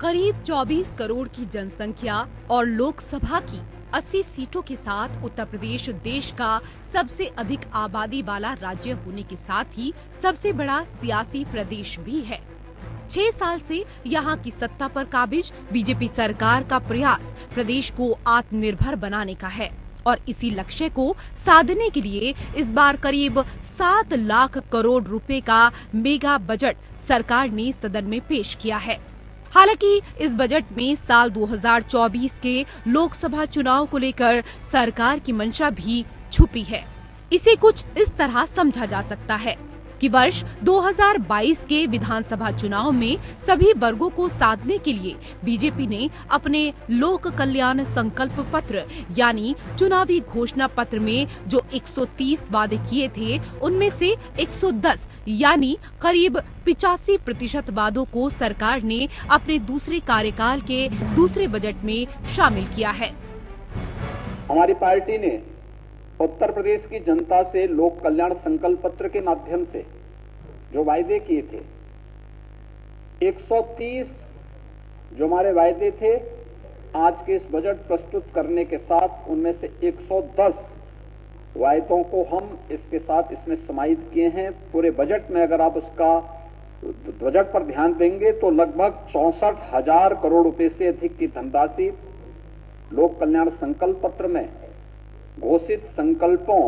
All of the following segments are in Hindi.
करीब 24 करोड़ की जनसंख्या और लोकसभा की 80 सीटों के साथ उत्तर प्रदेश देश का सबसे अधिक आबादी वाला राज्य होने के साथ ही सबसे बड़ा सियासी प्रदेश भी है। 6 साल से यहाँ की सत्ता पर काबिज बीजेपी सरकार का प्रयास प्रदेश को आत्मनिर्भर बनाने का है और इसी लक्ष्य को साधने के लिए इस बार करीब 7 लाख करोड़ रुपए का मेगा बजट सरकार ने सदन में पेश किया है। हालांकि इस बजट में साल 2024 के लोकसभा चुनाव को लेकर सरकार की मंशा भी छुपी है। इसे कुछ इस तरह समझा जा सकता है कि वर्ष 2022 के विधानसभा चुनाव में सभी वर्गों को साधने के लिए बीजेपी ने अपने लोक कल्याण संकल्प पत्र यानी चुनावी घोषणा पत्र में जो 130 वादे किए थे, उनमें से 110 यानी करीब 85% वादों को सरकार ने अपने दूसरे कार्यकाल के दूसरे बजट में शामिल किया है। हमारी पार्टी ने उत्तर प्रदेश की जनता से लोक कल्याण संकल्प पत्र के माध्यम से जो वायदे किए थे, 130 जो हमारे वायदे थे, आज के इस बजट प्रस्तुत करने के साथ उनमें से 110 वायदों को हम इसके साथ इसमें समाहित किए हैं। पूरे बजट में अगर आप उसका बजट पर ध्यान देंगे तो लगभग 64,000 करोड़ रुपए से अधिक की धनराशि लोक कल्याण संकल्प पत्र में घोषित संकल्पों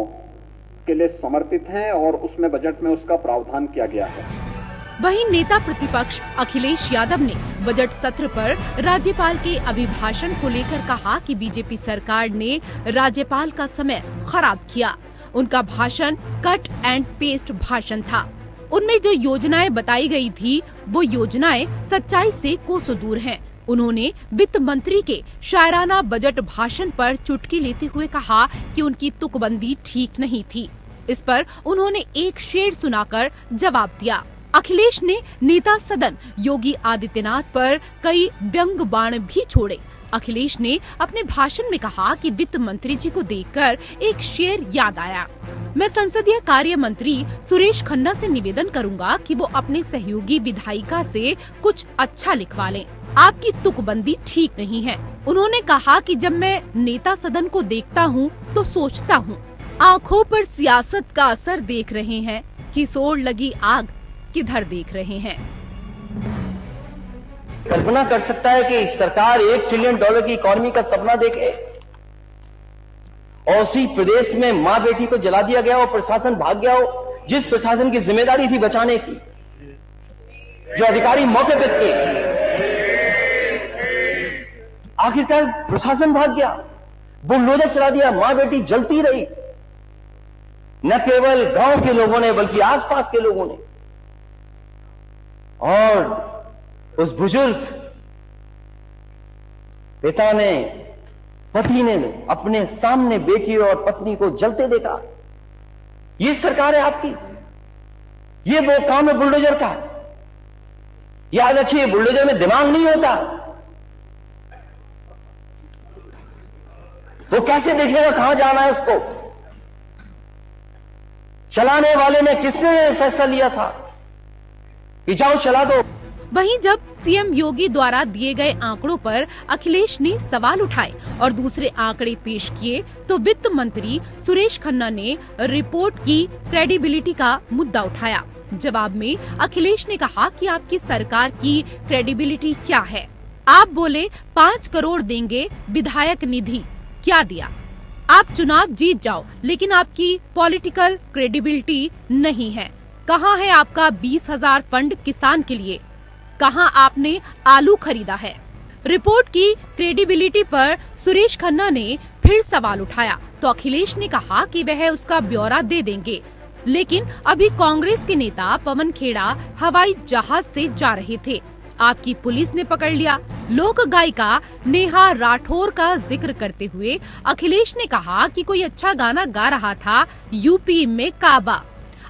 के लिए समर्पित हैं और उसमें बजट में उसका प्रावधान किया गया है। वहीं नेता प्रतिपक्ष अखिलेश यादव ने बजट सत्र पर राज्यपाल के अभिभाषण को लेकर कहा कि बीजेपी सरकार ने राज्यपाल का समय खराब किया। उनका भाषण कट एंड पेस्ट भाषण था। उनमें जो योजनाएं बताई गई थी, वो योजनाएं सच्चाई से कोसों दूर हैं। उन्होंने वित्त मंत्री के शायराना बजट भाषण पर चुटकी लेते हुए कहा कि उनकी तुकबंदी ठीक नहीं थी। इस पर उन्होंने एक शेर सुनाकर जवाब दिया। अखिलेश ने नेता सदन योगी आदित्यनाथ पर कई व्यंग बाण भी छोड़े। अखिलेश ने अपने भाषण में कहा कि वित्त मंत्री जी को देखकर एक शेर याद आया। मैं संसदीय कार्य मंत्री सुरेश खन्ना से निवेदन करूंगा कि वो अपने सहयोगी विधायिका से कुछ अच्छा लिखवा लें। आपकी तुकबंदी ठीक नहीं है। उन्होंने कहा कि जब मैं नेता सदन को देखता हूँ तो सोचता हूँ, आँखों पर सियासत का असर देख रहे हैं कि सोड़ लगी आग किधर देख रहे हैं। कल्पना कर सकता है कि सरकार $1 ट्रिलियन की इकोनॉमी का सपना देखे और उसी प्रदेश में मां बेटी को जला दिया गया हो, प्रशासन भाग गया हो, जिस प्रशासन की जिम्मेदारी थी बचाने की, जो अधिकारी मौके पे थे, आखिरकार प्रशासन भाग गया, बुलडोजर चला दिया, मां बेटी जलती रही। न केवल गांव के लोगों ने बल्कि आसपास के लोगों ने, और उस बुजुर्ग पिता ने, पति ने अपने सामने बेटी और पत्नी को जलते देखा। ये सरकार है आपकी, ये वो काम है बुलडोजर का। याद रखिए, बुलडोजर में दिमाग नहीं होता। वो कैसे देखेगा कहां जाना है उसको? चलाने वाले ने किसने फैसला लिया था कि जाओ चला दो? वहीं जब सीएम योगी द्वारा दिए गए आंकड़ों पर अखिलेश ने सवाल उठाए और दूसरे आंकड़े पेश किए, तो वित्त मंत्री सुरेश खन्ना ने रिपोर्ट की क्रेडिबिलिटी का मुद्दा उठाया। जवाब में अखिलेश ने कहा कि आपकी सरकार की क्रेडिबिलिटी क्या है? आप बोले 5 करोड़ देंगे विधायक निधि, क्या दिया? आप चुनाव जीत जाओ, लेकिन आपकी पॉलिटिकल क्रेडिबिलिटी नहीं है। कहाँ है आपका 20,000 फंड किसान के लिए? कहां आपने आलू खरीदा है? रिपोर्ट की क्रेडिबिलिटी पर सुरेश खन्ना ने फिर सवाल उठाया तो अखिलेश ने कहा कि वह उसका ब्यौरा दे देंगे, लेकिन अभी कांग्रेस के नेता पवन खेड़ा हवाई जहाज से जा रहे थे, आपकी पुलिस ने पकड़ लिया। लोक गायिका नेहा राठौर का जिक्र करते हुए अखिलेश ने कहा कि कोई अच्छा गाना गा रहा था यूपी में काबा,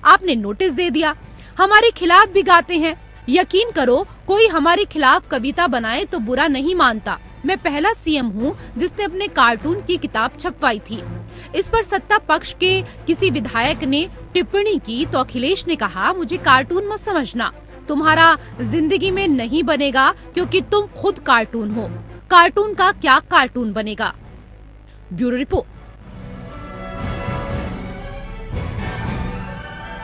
आपने नोटिस दे दिया। हमारे खिलाफ भी गाते हैं, यकीन करो कोई हमारे खिलाफ कविता बनाए तो बुरा नहीं मानता। मैं पहला सीएम हूँ जिसने अपने कार्टून की किताब छपवाई थी। इस पर सत्ता पक्ष के किसी विधायक ने टिप्पणी की तो अखिलेश ने कहा, मुझे कार्टून मत समझना, तुम्हारा जिंदगी में नहीं बनेगा क्योंकि तुम खुद कार्टून हो। कार्टून का क्या कार्टून बनेगा। Bureau report.